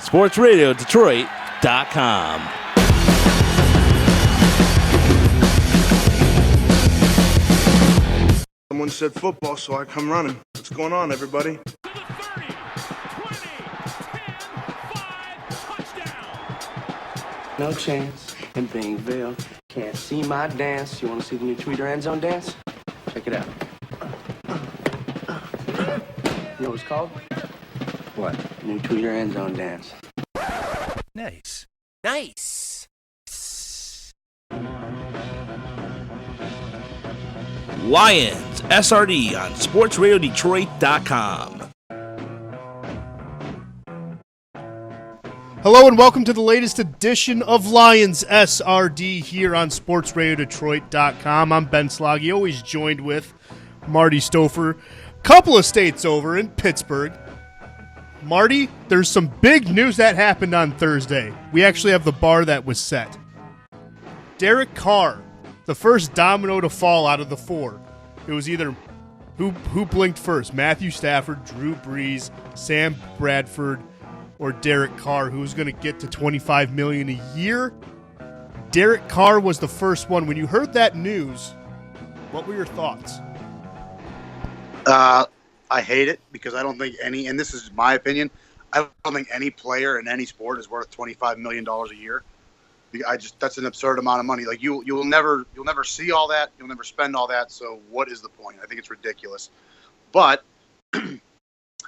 SportsRadioDetroit.com. Someone said football, so I come running. What's going on, everybody? No chance in Bingville. Can't see my dance. You want to see the new Tweeter end zone dance? Check it out. You know what it's called? What? New Tweeter end zone dance. Nice. Lions SRD on SportsRadioDetroit.com. Hello and welcome to the latest edition of Lions SRD here on SportsRadioDetroit.com. I'm Ben Sloggy, always joined with Marty Stouffer, couple of states over in Pittsburgh. Marty, there's some big news that happened on Thursday. We actually have the bar that was set. Derek Carr, the first domino to fall out of the four. It was either who blinked first, Matthew Stafford, Drew Brees, Sam Bradford, or Derek Carr, who's going to get to $25 million a year. Derek Carr was the first one. When you heard that news, what were your thoughts? I hate it because I don't think any, and this is my opinion, I don't think any player in any sport is worth $25 million a year. That's an absurd amount of money. Like you'll never see all that. You'll never spend all that. So what is the point? I think it's ridiculous. But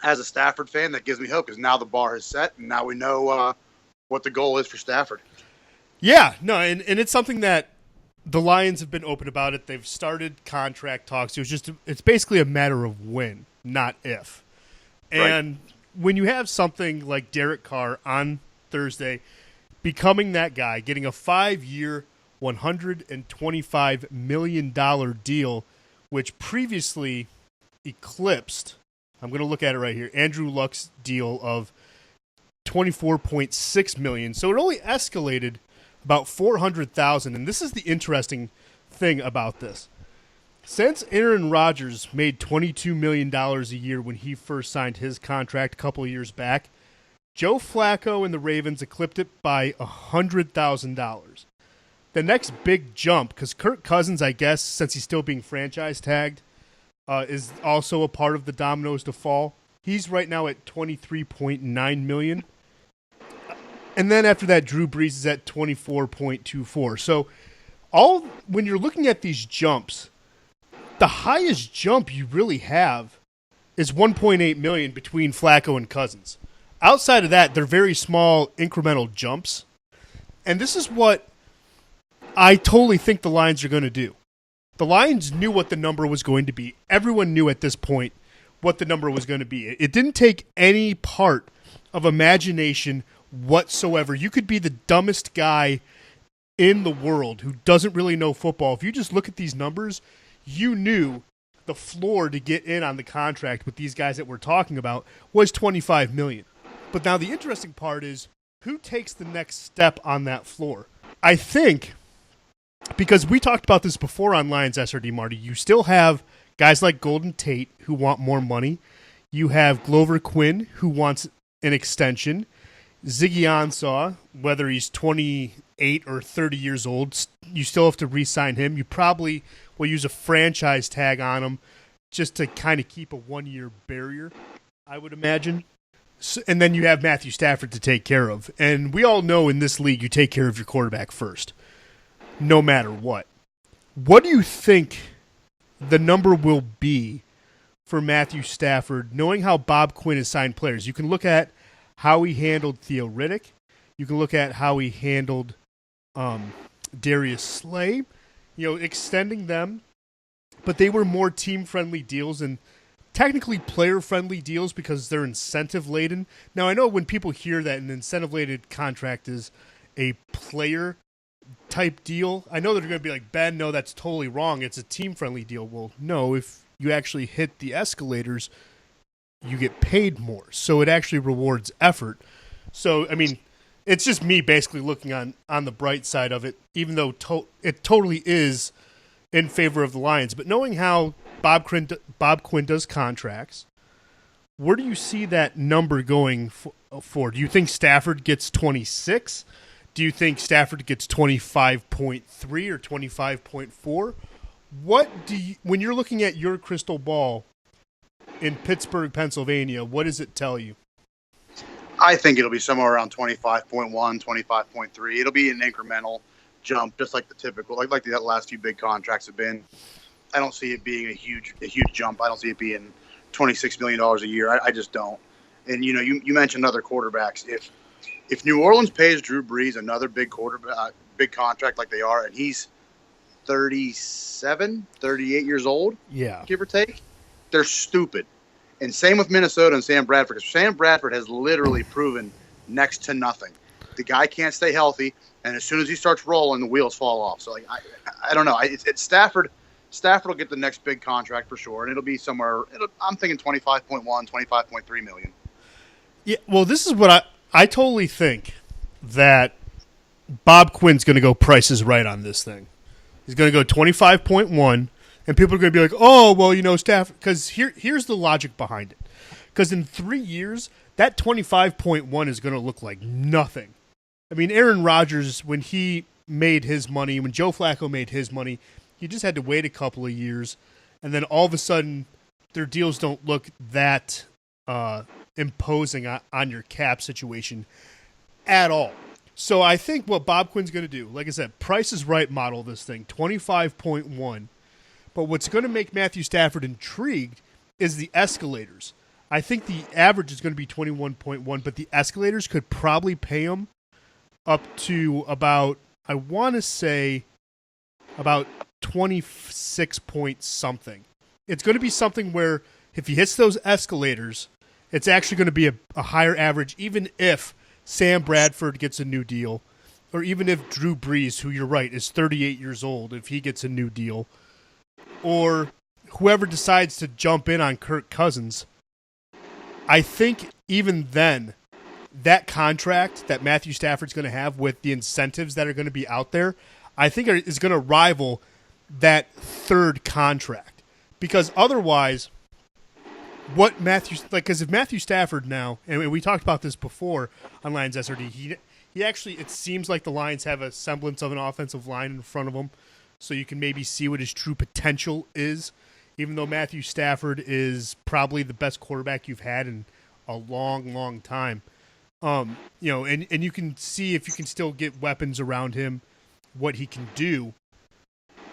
as a Stafford fan, that gives me hope because now the bar is set and now we know what the goal is for Stafford. Yeah, no, and it's something that the Lions have been open about it. They've started contract talks. It's basically a matter of when, not if. And when you have something like Derek Carr on Thursday becoming that guy, getting a 5-year, $125 million deal, which previously eclipsed, I'm going to look at it right here, Andrew Luck's deal of $24.6 million. So it only escalated about $400,000, and this is the interesting thing about this. Since Aaron Rodgers made $22 million a year when he first signed his contract a couple of years back, Joe Flacco and the Ravens eclipsed it by $100,000. The next big jump, because Kirk Cousins, I guess, since he's still being franchise tagged, is also a part of the dominoes to fall. He's right now at $23.9 million. And then after that, Drew Brees is at $24.24. So when you're looking at these jumps, the highest jump you really have is $1.8 million between Flacco and Cousins. Outside of that, they're very small incremental jumps. And this is what I totally think the Lions are going to do. The Lions knew what the number was going to be. Everyone knew at this point what the number was going to be. It didn't take any part of imagination whatsoever. You could be the dumbest guy in the world who doesn't really know football. If you just look at these numbers, you knew the floor to get in on the contract with these guys that we're talking about was $25 million. But now the interesting part is who takes the next step on that floor? I think, because we talked about this before on Lions SRD, Marty, you still have guys like Golden Tate who want more money. You have Glover Quinn who wants an extension. Ziggy Ansah, whether he's 28 or 30 years old, you still have to re-sign him. You probably will use a franchise tag on him just to kind of keep a one-year barrier, I would imagine. And then you have Matthew Stafford to take care of. And we all know in this league you take care of your quarterback first, no matter what. What do you think the number will be for Matthew Stafford, knowing how Bob Quinn has signed players? You can look at how he handled Theo Riddick. You can look at how he handled Darius Slay, extending them. But they were more team-friendly deals and technically player-friendly deals because they're incentive-laden. Now, I know when people hear that an incentive-laden contract is a player-type deal, I know they're going to be like, Ben, no, that's totally wrong. It's a team-friendly deal. Well, no, if you actually hit the escalators, you get paid more. So it actually rewards effort. So, I mean, it's just me basically looking on the bright side of it, even though it totally is in favor of the Lions. But knowing how Bob Quinn does contracts, where do you see that number going for? Do you think Stafford gets 26? Do you think Stafford gets 25.3 or 25.4? When you're looking at your crystal ball in Pittsburgh, Pennsylvania, what does it tell you? I think it'll be somewhere around 25.1, 25.3. It'll be an incremental jump, just like the typical, like the last few big contracts have been. I don't see it being a huge jump. I don't see it being $26 million a year. I just don't. And, you mentioned other quarterbacks. If New Orleans pays Drew Brees another big contract like they are, and he's 37, 38 years old, give or take, they're stupid. And same with Minnesota and Sam Bradford, because Sam Bradford has literally proven next to nothing. The guy can't stay healthy, and as soon as he starts rolling, the wheels fall off. So, I don't know. It's Stafford. Stafford will get the next big contract for sure, and it'll be somewhere. I'm thinking 25.1, 25.3 million. Yeah, well, this is what I totally think that Bob Quinn's going to go prices right on this thing. He's going to go 25.1, and people are going to be like, oh, well, Stafford, because here's the logic behind it. Because in 3 years, that 25.1 is going to look like nothing. I mean, Aaron Rodgers, when he made his money, when Joe Flacco made his money, he just had to wait a couple of years, and then all of a sudden, their deals don't look that imposing on your cap situation at all. So I think what Bob Quinn's going to do, like I said, Price is Right model this thing, 25.1. But what's going to make Matthew Stafford intrigued is the escalators. I think the average is going to be 21.1, but the escalators could probably pay him up to about, I want to say, about 26 point something. It's going to be something where if he hits those escalators, it's actually going to be a higher average, even if Sam Bradford gets a new deal, or even if Drew Brees, who you're right, is 38 years old, if he gets a new deal, or whoever decides to jump in on Kirk Cousins. I think even then, that contract that Matthew Stafford's going to have with the incentives that are going to be out there, I think is going to rival that third contract. Because otherwise, because if Matthew Stafford now, and we talked about this before on Lions SRD, he actually, it seems like the Lions have a semblance of an offensive line in front of them, so you can maybe see what his true potential is, even though Matthew Stafford is probably the best quarterback you've had in a long, long time. And you can see if you can still get weapons around him, what he can do.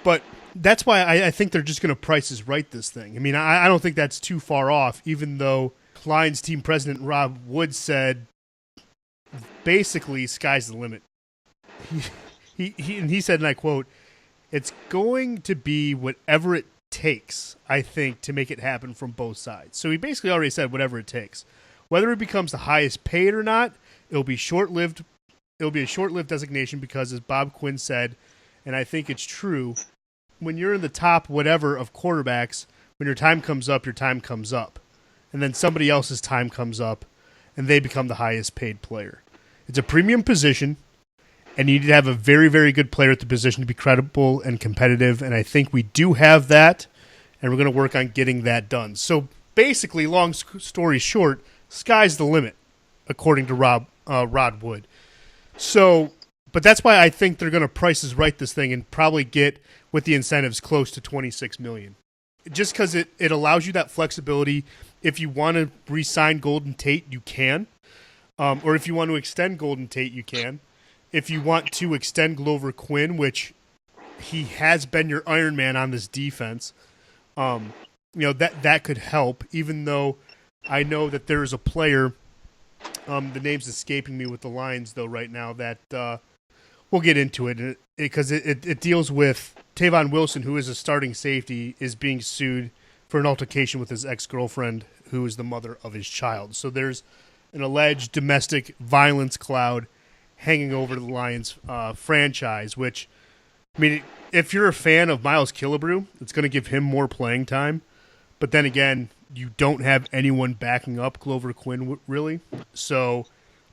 But that's why I think they're just going to Price is Right this thing. I mean, I don't think that's too far off, even though Lions team president Rob Wood said basically sky's the limit. He said, and I quote, "It's going to be whatever it takes, I think, to make it happen from both sides." So he basically already said whatever it takes. Whether it becomes the highest paid or not, it'll be short-lived. It'll be a short-lived designation because, as Bob Quinn said, and I think it's true, when you're in the top whatever of quarterbacks, when your time comes up, your time comes up. And then somebody else's time comes up, and they become the highest paid player. It's a premium position, and you need to have a very, very good player at the position to be credible and competitive, and I think we do have that, and we're going to work on getting that done. So basically, long story short, sky's the limit, according to Rod Wood. So, but that's why I think they're going to Price is Right this thing and probably get, with the incentives, close to $26 million. Just because it allows you that flexibility. If you want to re-sign Golden Tate, you can. Or if you want to extend Golden Tate, you can. If you want to extend Glover Quinn, which he has been your Iron Man on this defense, that could help, even though I know that there is a player, the name's escaping me with the Lions, though, right now, that we'll get into it because it deals with Tavon Wilson, who is a starting safety, is being sued for an altercation with his ex-girlfriend, who is the mother of his child. So there's an alleged domestic violence cloud hanging over the Lions franchise, which, I mean, if you're a fan of Miles Killebrew, it's going to give him more playing time. But then again, you don't have anyone backing up Glover Quinn, really. So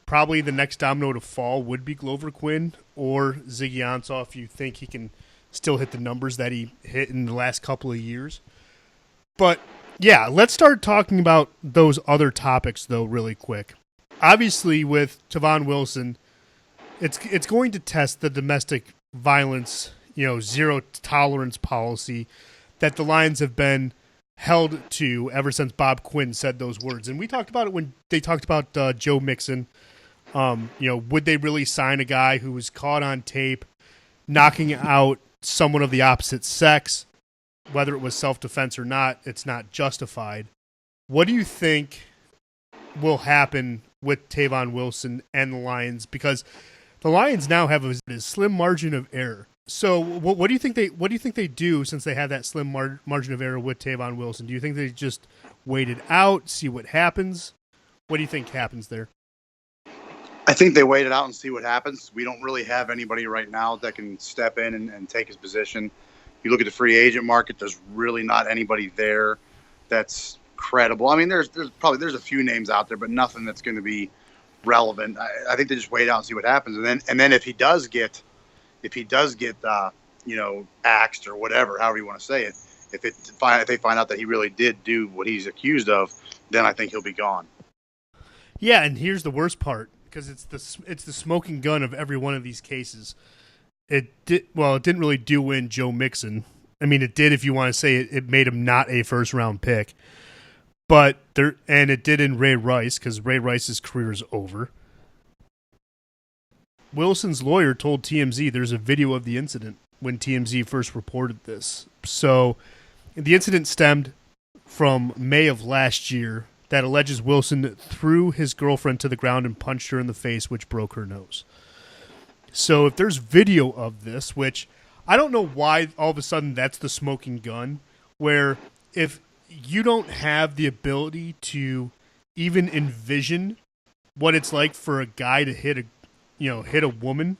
probably the next domino to fall would be Glover Quinn or Ziggy Ansah if you think he can still hit the numbers that he hit in the last couple of years. But Yeah, let's start talking about those other topics, though, really quick. Obviously, with Tavon Wilson, it's going to test the domestic violence, zero tolerance policy that the Lions have been held to ever since Bob Quinn said those words. And we talked about it when they talked about Joe Mixon. Would they really sign a guy who was caught on tape knocking out someone of the opposite sex? Whether it was self-defense or not, it's not justified. What do you think will happen with Tavon Wilson and the Lions? Because the Lions now have a slim margin of error. So, what do you think they do since they have that slim margin of error with Tavon Wilson? Do you think they just wait it out, see what happens? What do you think happens there? I think they wait it out and see what happens. We don't really have anybody right now that can step in and take his position. You look at the free agent market, there's really not anybody there that's credible. I mean, there's a few names out there, but nothing that's going to be relevant. I think they just wait out and see what happens, and then if he does get axed or whatever, however you want to say it, if they find out that he really did do what he's accused of, then I think he'll be gone. Yeah, and here's the worst part, because it's the smoking gun of every one of these cases. It didn't really do in Joe Mixon. I mean, it did if you want to say it made him not a first-round pick. But it did in Ray Rice, because Ray Rice's career is over. Wilson's lawyer told TMZ there's a video of the incident when TMZ first reported this. So the incident stemmed from May of last year that alleges Wilson threw his girlfriend to the ground and punched her in the face, which broke her nose. So if there's video of this, which I don't know why all of a sudden that's the smoking gun, where if you don't have the ability to even envision what it's like for a guy to hit a woman,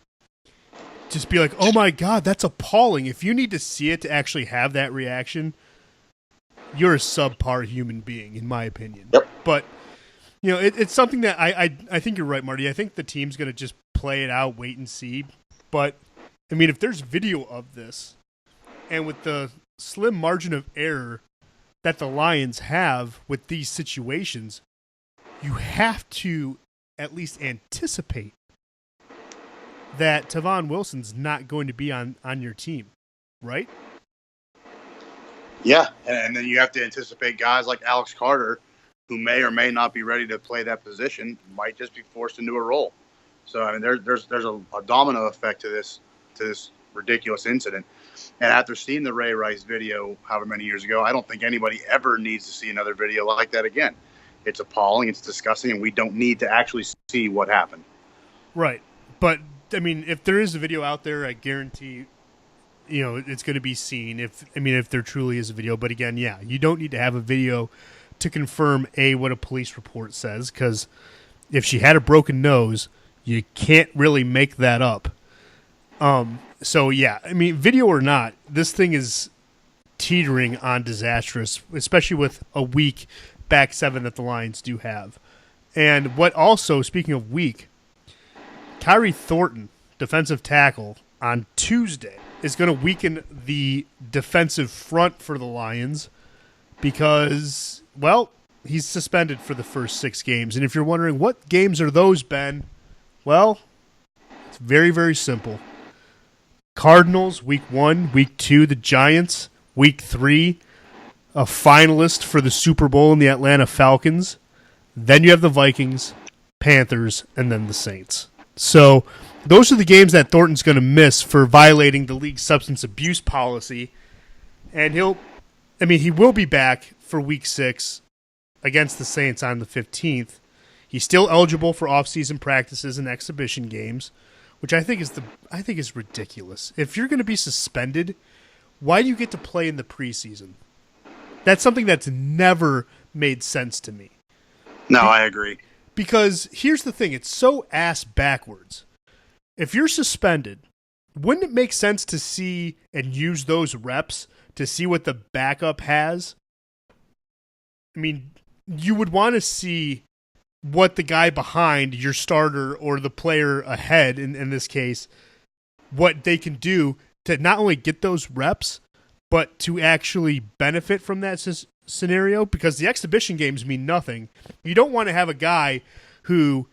just be like, oh my God, that's appalling. If you need to see it to actually have that reaction, you're a subpar human being, in my opinion. Yep. But, it's something that I think you're right, Marty. I think the team's going to just play it out, wait and see. But, I mean, if there's video of this, and with the slim margin of error that the Lions have with these situations, you have to at least anticipate that Tavon Wilson's not going to be on your team, right? Yeah, and then you have to anticipate guys like Alex Carter, who may or may not be ready to play that position, might just be forced into a role. So I mean, there's a domino effect to this ridiculous incident. And after seeing the Ray Rice video, however many years ago, I don't think anybody ever needs to see another video like that again. It's appalling, it's disgusting, and we don't need to actually see what happened. Right, but I mean, if there is a video out there, I guarantee, it's going to be seen. If there truly is a video, but again, yeah, you don't need to have a video to confirm what a police report says, because if she had a broken nose, you can't really make that up. So yeah, I mean, video or not, this thing is teetering on disastrous, especially with a weak back seven that the Lions do have. And what also, speaking of weak, Kyrie Thornton, defensive tackle, on Tuesday is going to weaken the defensive front for the Lions because, well, he's suspended for the first 6 games. And if you're wondering what games are those, Ben, well, it's very, very simple. Cardinals, week 1. Week 2, the Giants. Week 3, a finalist for the Super Bowl in the Atlanta Falcons. Then you have the Vikings, Panthers, and then the Saints. So those are the games that Thornton's going to miss for violating the league's substance abuse policy. And he will be back for week 6 against the Saints on the 15th. He's still eligible for off-season practices and exhibition games, which I think is ridiculous. If you're going to be suspended, why do you get to play in the preseason? That's something that's never made sense to me. No, I agree. Because here's the thing, it's so ass backwards. If you're suspended, wouldn't it make sense to see and use those reps to see what the backup has? I mean, you would want to see what the guy behind your starter or the player ahead, in this case, what they can do to not only get those reps, but to actually benefit from that scenario because the exhibition games mean nothing. You don't want to have a guy who,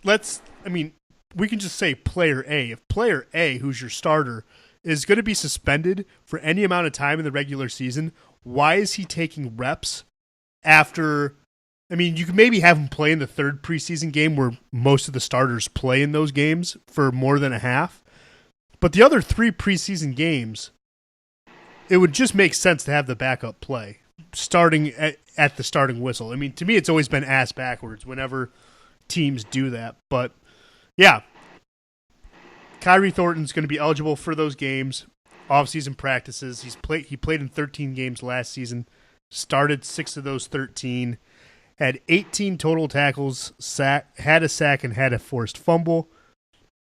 we can just say player A. If player A, who's your starter, is going to be suspended for any amount of time in the regular season, why is he taking reps after? I mean, you can maybe have him play in the third preseason game where most of the starters play in those games for more than a half. But the other 3 preseason games, it would just make sense to have the backup play starting at the starting whistle. I mean, to me, it's always been ass backwards whenever teams do that. But, yeah, Kyrie Thornton's going to be eligible for those games, off-season practices. He played in 13 games last season, started 6 of those 13, had 18 total tackles, had a sack, and had a forced fumble,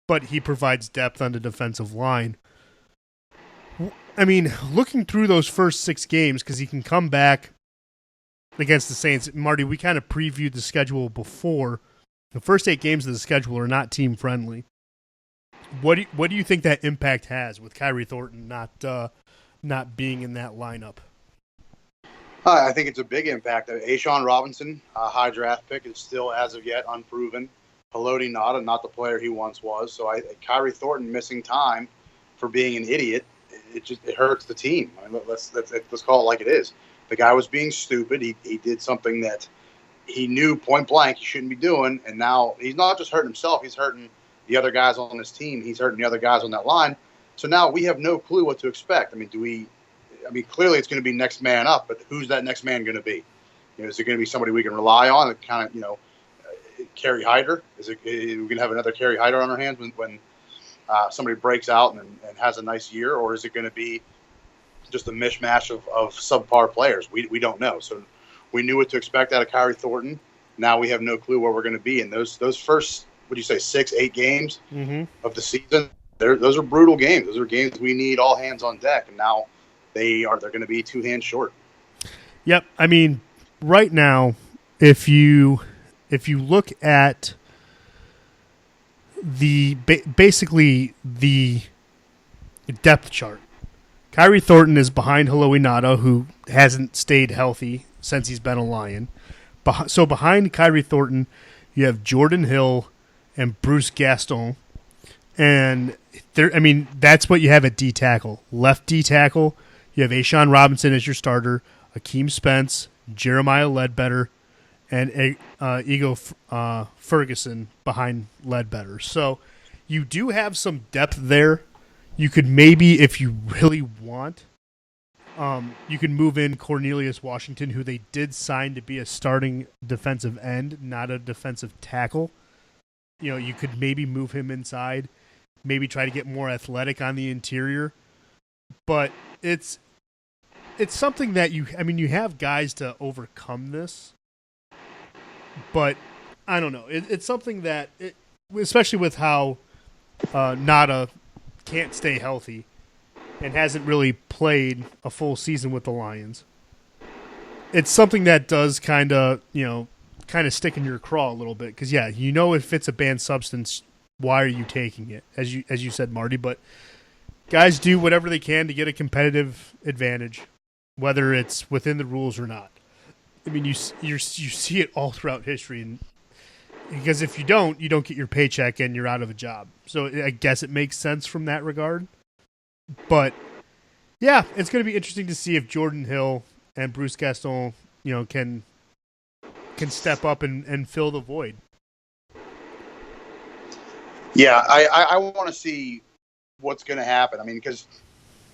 but he provides depth on the defensive line. I mean, looking through those first 6 games, because he can come back against the Saints. Marty, we kind of previewed the schedule before. The first 8 games of the schedule are not team-friendly. What do you think that impact has with Kyrie Thornton not being in that lineup? I think it's a big impact. Ashawn Robinson, a high draft pick, is still, as of yet, unproven. Haloti Ngata, not the player he once was. So Kyrie Thornton missing time for being an idiot, it hurts the team. I mean, let's call it like it is. The guy was being stupid. He did something that he knew point blank he shouldn't be doing, and now he's not just hurting himself. He's hurting the other guys on his team. He's hurting the other guys on that line. So now we have no clue what to expect. I mean, clearly it's going to be next man up, but who's that next man going to be? Is it going to be somebody we can rely on? Kind of, Kerry Hyder? Are we going to have another Kerry Hyder on our hands when somebody breaks out and has a nice year, or is it going to be just a mishmash of subpar players? We don't know. So we knew what to expect out of Kyrie Thornton. Now we have no clue where we're going to be in those first, what do you say, 6-8 games of the season. Those are brutal games. Those are games we need all hands on deck, and now they're going to be 2 hands short. Yep. I mean, right now, if you look at basically the depth chart, Kyrie Thornton is behind Haloti Ngata, who hasn't stayed healthy since he's been a Lion. So behind Kyrie Thornton, you have Jordan Hill and Bruce Gaston. And that's what you have at D tackle. Left D tackle, you have Ashawn Robinson as your starter, Akeem Spence, Jeremiah Ledbetter, and Ego Ferguson behind Ledbetter. So you do have some depth there. You could maybe, if you really want, you can move in Cornelius Washington, who they did sign to be a starting defensive end, not a defensive tackle. You could maybe move him inside, maybe try to get more athletic on the interior. But it's something that you have guys to overcome this. But I don't know. It's something that, especially with how Ngata can't stay healthy and hasn't really played a full season with the Lions, it's something that does kind of stick in your craw a little bit. Because, if it's a banned substance, why are you taking it, as you said, Marty? But guys do whatever they can to get a competitive advantage, whether it's within the rules or not. I mean, you see it all throughout history, and because if you don't get your paycheck and you're out of a job. So I guess it makes sense from that regard. But yeah, it's going to be interesting to see if Jordan Hill and Bruce Gaston, can step up and fill the void. Yeah, I want to see what's going to happen. I mean, because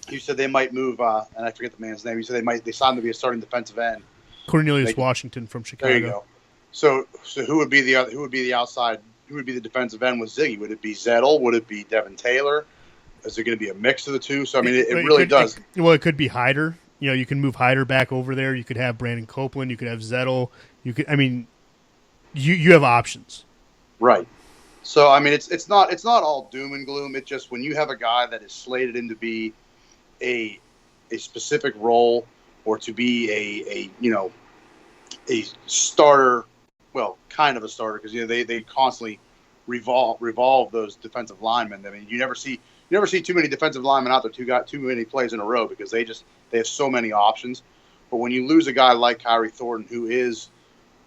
you said they might move, and I forget the man's name. You said they signed to be a starting defensive end. Cornelius Washington from Chicago. There you go. So who would be the outside? Who would be the defensive end with Ziggy? Would it be Zettel? Would it be Devin Taylor? Is it going to be a mix of the two? So I mean, it really does. It could be Hyder. You can move Hyder back over there. You could have Brandon Copeland. You could have Zettel. You could. I mean, you have options. Right. So I mean, it's not all doom and gloom. It's just when you have a guy that is slated in to be a specific role or to be a starter, well, kind of a starter, because they constantly revolve those defensive linemen. I mean, you never see too many defensive linemen out there who got too many plays in a row because they have so many options. But when you lose a guy like Kyrie Thornton, who is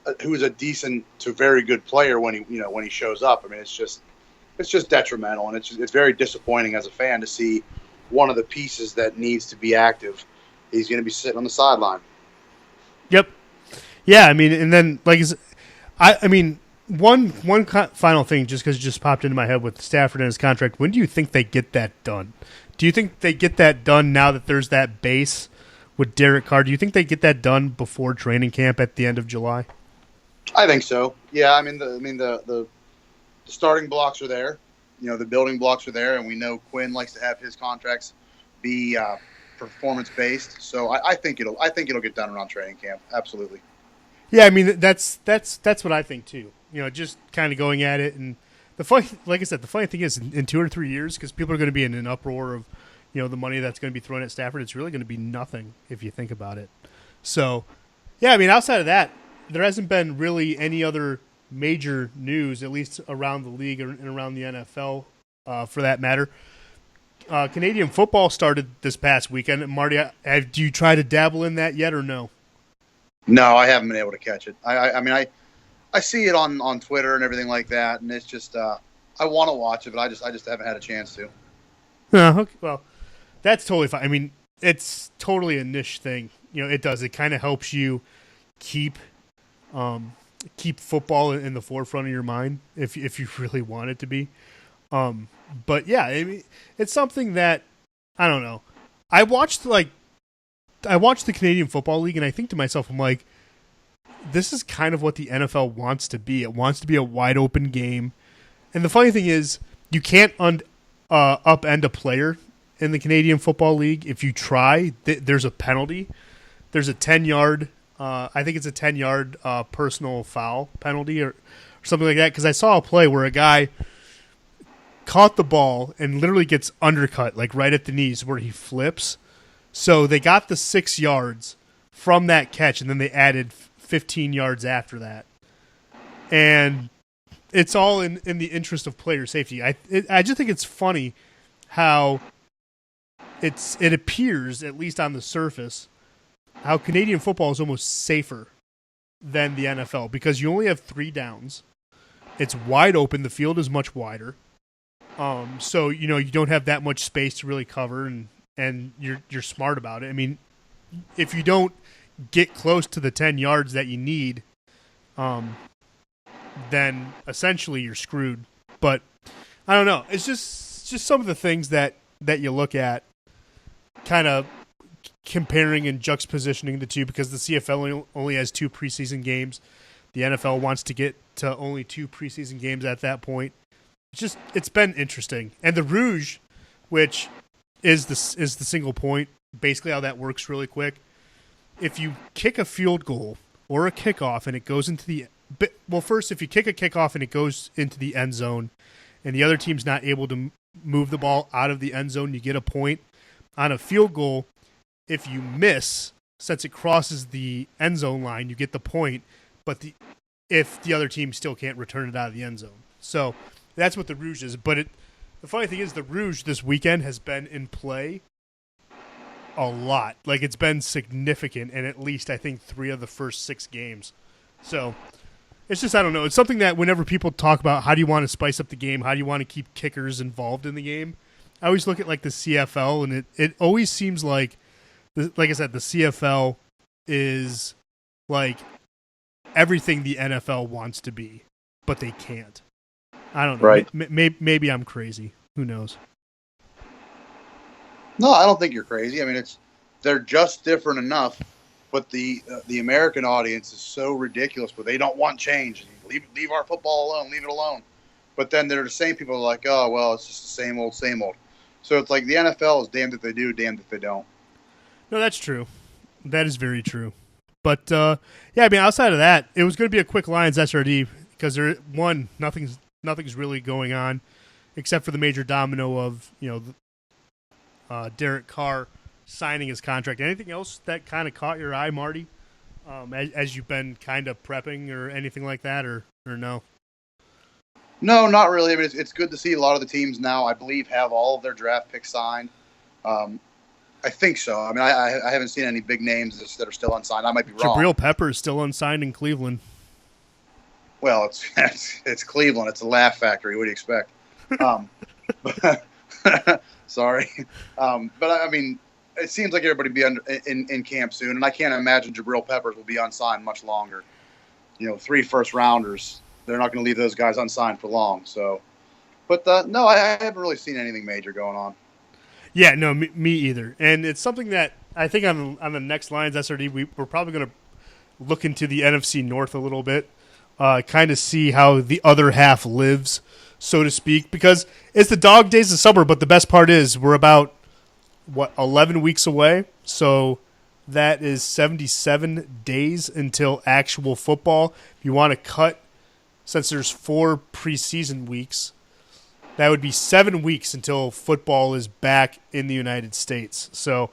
a decent to very good player when he shows up, I mean, it's just detrimental, and it's very disappointing as a fan to see one of the pieces that needs to be active. He's going to be sitting on the sideline. Yep. Yeah, I mean, and then one final thing, just because it just popped into my head with Stafford and his contract. When do you think they get that done? Do you think they get that done now that there's that base with Derek Carr? Do you think they get that done before training camp at the end of July? I think so. Yeah, I mean the starting blocks are there. The building blocks are there, and we know Quinn likes to have his contracts be performance based. So I think it'll get done around training camp. Absolutely. Yeah, I mean that's what I think too. Just kind of going at it, and the funny thing is, in 2 or 3 years, because people are going to be in an uproar of, the money that's going to be thrown at Stafford, it's really going to be nothing if you think about it. So, yeah, I mean, outside of that, there hasn't been really any other major news, at least around the league and around the NFL, for that matter. Canadian football started this past weekend. Marty, do you try to dabble in that yet or no? No, I haven't been able to catch it. I mean, I see it on Twitter and everything like that, and it's just I want to watch it, but I just haven't had a chance to. Okay, well, that's totally fine. I mean, it's totally a niche thing. It kind of helps you keep football in the forefront of your mind if you really want it to be. But yeah, I mean, it's something that I don't know. I watched the Canadian Football League, and I think to myself, I'm like, this is kind of what the NFL wants to be. It wants to be a wide open game. And the funny thing is, you can't upend a player in the Canadian Football League. If you try, there's a penalty. There's a 10-yard, I think it's a 10-yard personal foul penalty or something like that. Because I saw a play where a guy caught the ball and literally gets undercut, like right at the knees where he flips. So they got the 6 yards from that catch, and then they added 15 yards after that. And it's all in the interest of player safety. I just think it's funny how it appears, at least on the surface, how Canadian football is almost safer than the NFL because you only have 3 downs. It's wide open. The field is much wider. So, you don't have that much space to really cover, and you're smart about it. I mean, if you don't get close to the 10 yards that you need, then essentially you're screwed. But I don't know. It's just some of the things that you look at, kind of comparing and juxtapositioning the two, because the CFL only has 2 preseason games. The NFL wants to get to only 2 preseason games at that point. It's been interesting. And the Rouge, which is the single point, basically how that works really quick. If you kick a field goal or a kickoff and it goes into the first, if you kick a kickoff and it goes into the end zone and the other team's not able to move the ball out of the end zone, you get a point. On a field goal, if you miss, since it crosses the end zone line, you get the point, but if the other team still can't return it out of the end zone. So that's what the Rouge is. But the funny thing is, the Rouge this weekend has been in play a lot. Like, it's been significant in at least, I think, 3 of the first 6 games. So it's just, I don't know. It's something that whenever people talk about how do you want to spice up the game, how do you want to keep kickers involved in the game, I always look at, like, the CFL, and it always seems like I said, the CFL is, like, everything the NFL wants to be, but they can't. I don't know. Right. Maybe I'm crazy. Who knows? No, I don't think you're crazy. I mean, they're just different enough, but the American audience is so ridiculous, but they don't want change. Leave our football alone. Leave it alone. But then they're the same people who are like, oh, well, it's just the same old, same old. So it's like the NFL is damned if they do, damned if they don't. No, that's true. That is very true. But, yeah, I mean, outside of that, it was going to be a quick Lions SRD because, nothing's really going on except for the major domino of, Derek Carr signing his contract. Anything else that kind of caught your eye, Marty, as you've been kind of prepping or anything like that, or no? No, not really. I mean, it's good to see a lot of the teams now, I believe, have all of their draft picks signed. I think so. I mean, I haven't seen any big names that are still unsigned. I might be wrong. Jabril Pepper is still unsigned in Cleveland. Well, it's Cleveland. It's a laugh factory. What do you expect? Sorry. But I mean, it seems like everybody will be in camp soon, and I can't imagine Jabril Peppers will be unsigned much longer. 3 first-rounders, they're not going to leave those guys unsigned for long. So, but no, I haven't really seen anything major going on. Yeah, no, me either. And it's something that I think on the next Lions SRD, we're probably going to look into the NFC North a little bit, kind of see how the other half lives, so to speak, because it's the dog days of summer, but the best part is we're about, 11 weeks away? So that is 77 days until actual football. If you want to cut, since there's 4 preseason weeks, that would be 7 weeks until football is back in the United States. So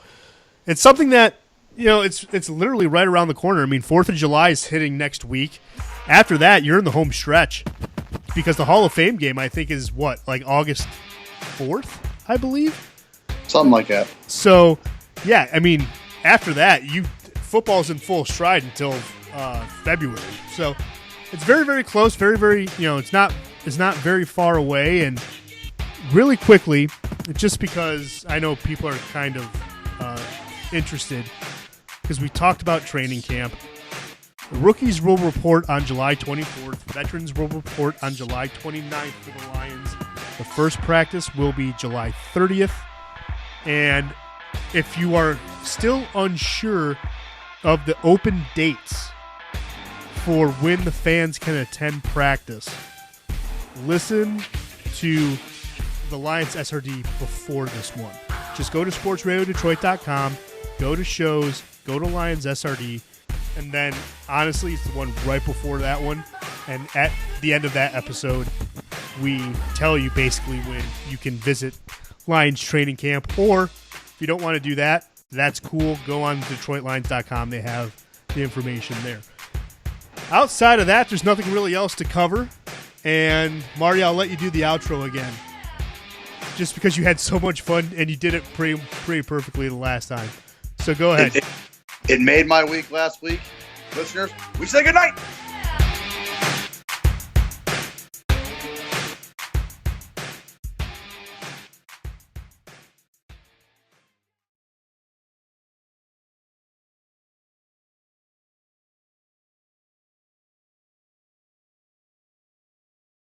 it's something that, it's literally right around the corner. I mean, 4th of July is hitting next week. After that, you're in the home stretch because the Hall of Fame game, I think, is August 4th, I believe? Something like that. So, yeah, I mean, after that, football's in full stride until February. So it's very, very close, very, very, it's not very far away. And really quickly, just because I know people are kind of interested, because we talked about training camp. Rookies will report on July 24th. Veterans will report on July 29th for the Lions. The first practice will be July 30th. And if you are still unsure of the open dates for when the fans can attend practice, listen to the Lions SRD before this one. Just go to sportsradiodetroit.com, go to shows, go to Lions SRD, and then honestly, it's the one right before that one. And at the end of that episode, we tell you basically when you can visit Lions training camp, or if you don't want to do that, that's cool. Go on DetroitLions.com. They have the information there. Outside of that, there's nothing really else to cover. And Marty, I'll let you do the outro again, just because you had so much fun and you did it pretty perfectly the last time. So go ahead. It made my week last week. Listeners, we say good night.